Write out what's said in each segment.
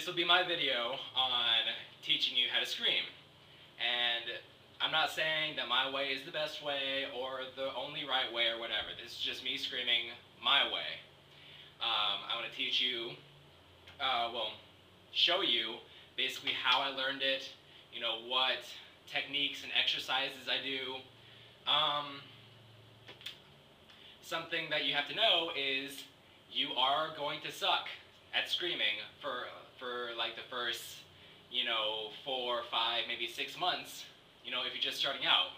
will be my video on teaching you how to scream. And I'm not saying that my way is the best way or the only right way or whatever. This is just me screaming my way. I want to teach you, show you basically how I learned it, what techniques and exercises I do. Something that you have to know is you are going to suck at screaming for like the first, 4, 5, maybe 6 months, if you're just starting out,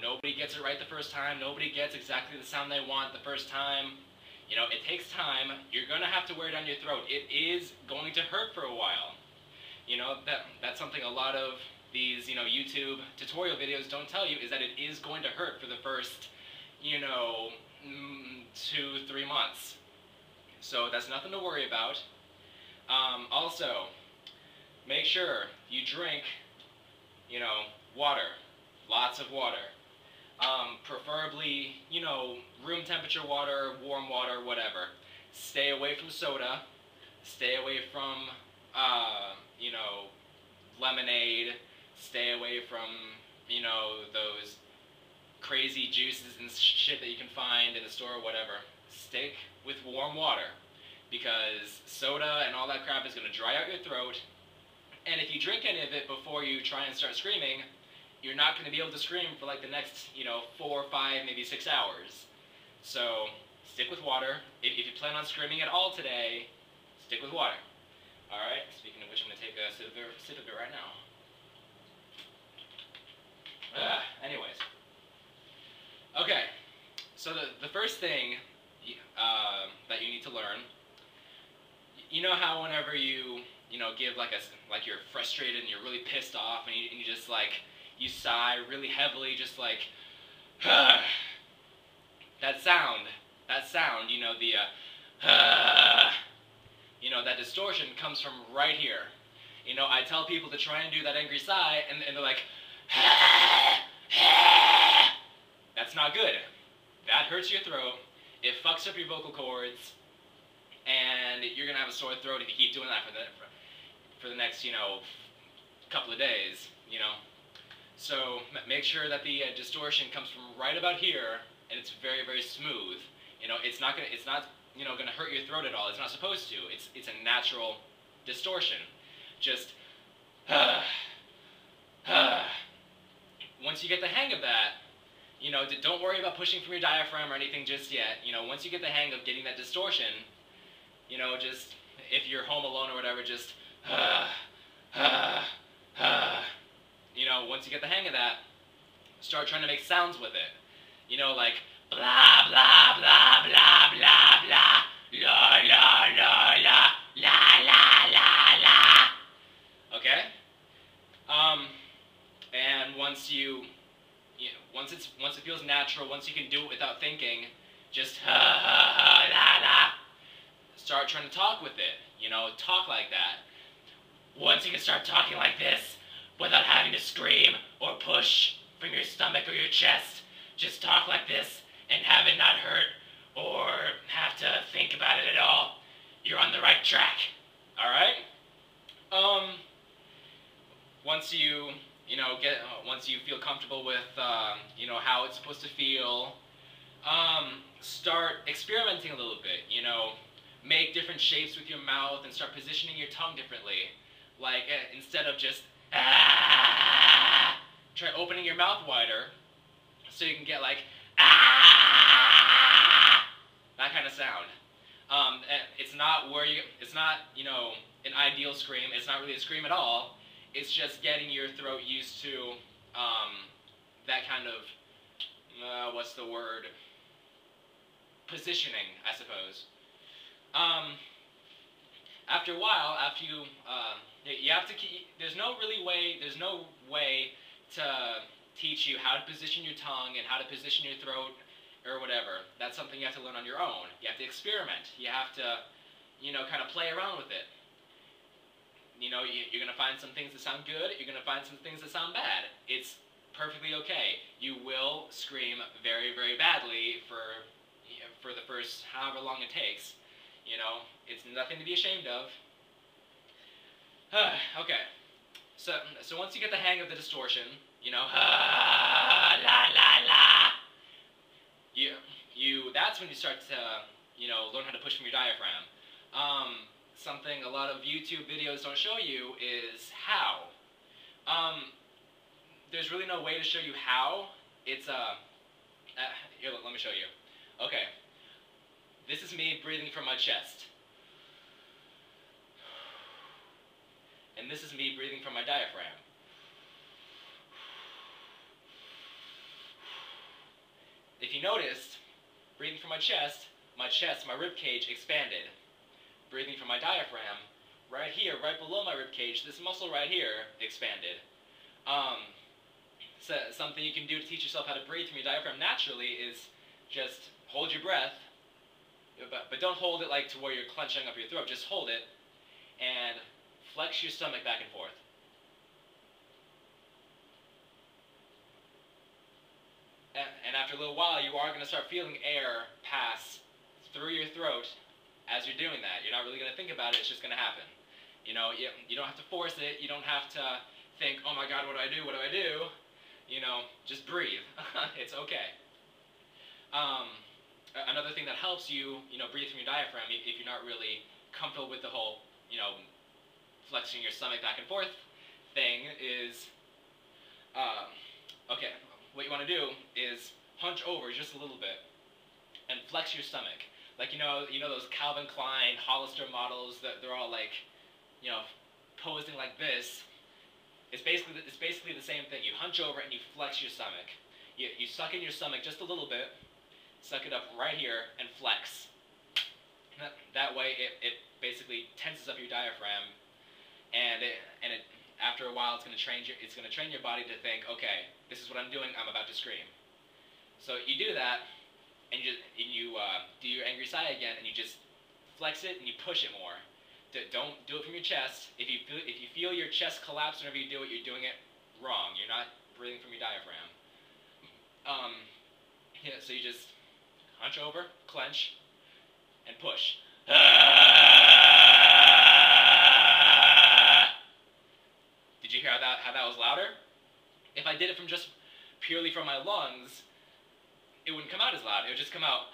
Nobody gets it right the first time. Nobody gets exactly the sound they want the first time. It takes time. You're going to have to wear it down your throat. It is going to hurt for a while. That's something a lot of these, YouTube tutorial videos don't tell you, is that it is going to hurt for the first, 2, 3 months. So that's nothing to worry about. Also, make sure you drink, water. Lots of water. Preferably, room temperature water, warm water, whatever. Stay away from soda. Stay away from, lemonade. Stay away from, those crazy juices and shit that you can find in the store or whatever. Stick with warm water, because soda and all that crap is going to dry out your throat, and if you drink any of it before you try and start screaming, you're not going to be able to scream for like the next, 4, 5, maybe 6 hours. So stick with water. If you plan on screaming at all today, stick with water. Alright, speaking of which, I'm going to take a sip of it right now. Anyways. Okay, so the first thing that you need to learn, you know how whenever you, give like you're frustrated and you're really pissed off and you just like, you sigh really heavily, just like, that sound, that distortion comes from right here. I tell people to try and do that angry sigh, and they're like, that's not good. That hurts your throat, it fucks up your vocal cords, and you're gonna have a sore throat if you keep doing that for the next, couple of days, So make sure that the distortion comes from right about here, and it's very, very smooth. It's not gonna hurt your throat at all. It's not supposed to. It's a natural distortion. Just once you get the hang of that, don't worry about pushing from your diaphragm or anything just yet. Once you get the hang of getting that distortion, just if you're home alone or whatever, just once you get the hang of that, start trying to make sounds with it. Like blah blah blah blah blah blah la la la la la la la la. Okay? And once it feels natural, once you can do it without thinking, just ha ha ha la la. Start trying to talk with it. Talk like that. Once you can start talking like this, without having to scream or push from your stomach or your chest, just talk like this and have it not hurt or have to think about it at all, you're on the right track. Alright? Once you once you feel comfortable with how it's supposed to feel, start experimenting a little bit. Make different shapes with your mouth and start positioning your tongue differently. Like instead of just try opening your mouth wider so you can get like that kind of sound. It's not an ideal scream. It's not really a scream at all. It's just getting your throat used to that kind of what's the word? Positioning, I suppose. After a while, you have to keep, there's no way to teach you how to position your tongue and how to position your throat or whatever. That's something you have to learn on your own. You have to experiment. You have to, kind of play around with it. You're going to find some things that sound good. You're going to find some things that sound bad. It's perfectly okay. You will scream very, very badly for the first however long it takes. It's nothing to be ashamed of. Okay. So once you get the hang of the distortion, you know, la la la, that's when you start to, learn how to push from your diaphragm. Something a lot of YouTube videos don't show you is how. There's really no way to show you how. It's here, let me show you. Okay, this is me breathing from my chest. And this is me breathing from my diaphragm. If you noticed, breathing from my chest, my rib cage expanded. Breathing from my diaphragm, right here, right below my rib cage, this muscle right here expanded. So something you can do to teach yourself how to breathe from your diaphragm naturally is just hold your breath, but don't hold it like to where you're clenching up your throat. Just hold it and flex your stomach back and forth. And after a little while, you are going to start feeling air pass through your throat as you're doing that. You're not really going to think about it, it's just going to happen. You don't have to force it, you don't have to think, oh my god, what do I do, what do I do? Just breathe. It's okay. Another thing that helps you, breathe from your diaphragm, if you're not really comfortable with the whole, flexing your stomach back and forth thing is, okay, what you want to do is hunch over just a little bit and flex your stomach. Like, those Calvin Klein, Hollister models that they're all like, posing like this. It's basically the same thing. You hunch over and you flex your stomach. You suck in your stomach just a little bit, suck it up right here, and flex. That way, it basically tenses up your diaphragm, and after a while, it's going to train your body to think, okay, this is what I'm doing. I'm about to scream. So you do that, and you do your angry sigh again, and you just flex it and you push it more. Don't do it from your chest. If you feel your chest collapse whenever you do it, you're doing it wrong. You're not breathing from your diaphragm. So you just hunch over, clench, and push. Did you hear how that was louder? If I did it purely from my lungs, it wouldn't come out as loud. It would just come out.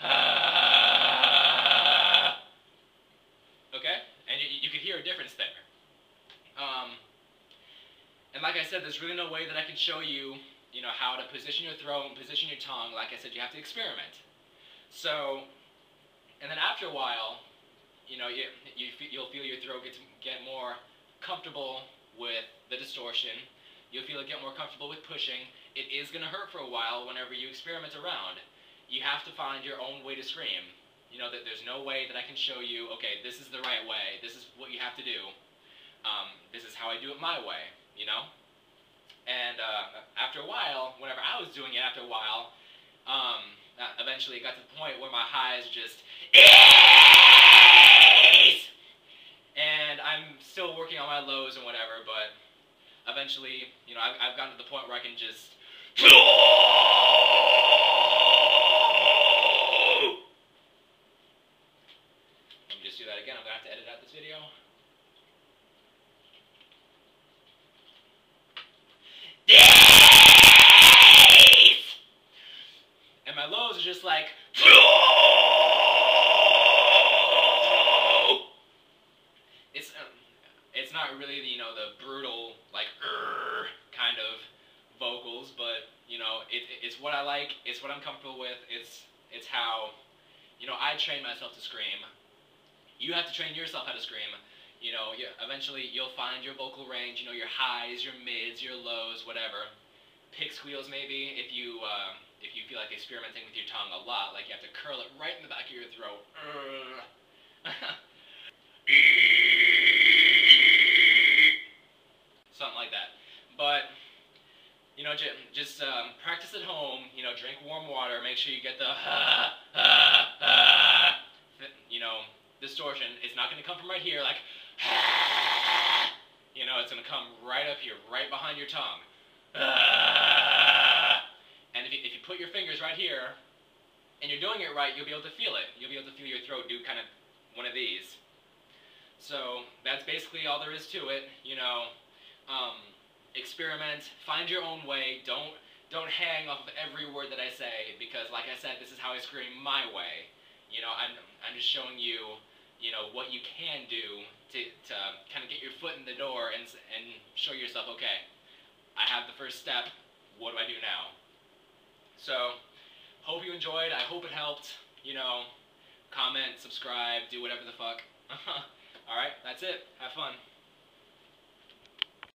Okay? And you could hear a difference there. And like I said, there's really no way that I can show you, how to position your throat and position your tongue. Like I said, you have to experiment. So, and then after a while, you'll feel your throat get more comfortable with the distortion. You'll feel it get more comfortable with pushing. It is going to hurt for a while whenever you experiment around. You have to find your own way to scream. That there's no way that I can show you, okay, this is the right way, this is what you have to do. This is how I do it my way, And after a while, whenever I was doing it after a while, eventually it got to the point where my highs just, and I'm still working on my lows and whatever, but eventually, I've gotten to the point where I can just, let me just do that again. I'm going to have to edit out this video. And my lows are just like, it's not really the brutal like kind of vocals, but it's what I like. It's what I'm comfortable with. It's how I train myself to scream. You have to train yourself how to scream. Eventually you'll find your vocal range. Your highs, your mids, your lows, whatever. Pig squeals maybe if you feel like experimenting with your tongue a lot, like you have to curl it right in the back of your throat. Something like that. But just practice at home. Drink warm water. Make sure you get the distortion. It's not going to come from right here, like it's going to come right up here, right behind your tongue. And if you put your fingers right here, and you're doing it right, you'll be able to feel it. You'll be able to feel your throat do kind of one of these. So that's basically all there is to it. You know, experiment, find your own way. Don't hang off of every word that I say, because like I said, this is how I scream my way. You know, I'm just showing you, you know, what you can do to kind of get your foot in the door and show yourself, okay, I have the first step. What do I do now? So, hope you enjoyed. I hope it helped. You know, comment, subscribe, do whatever the fuck. Alright, that's it. Have fun.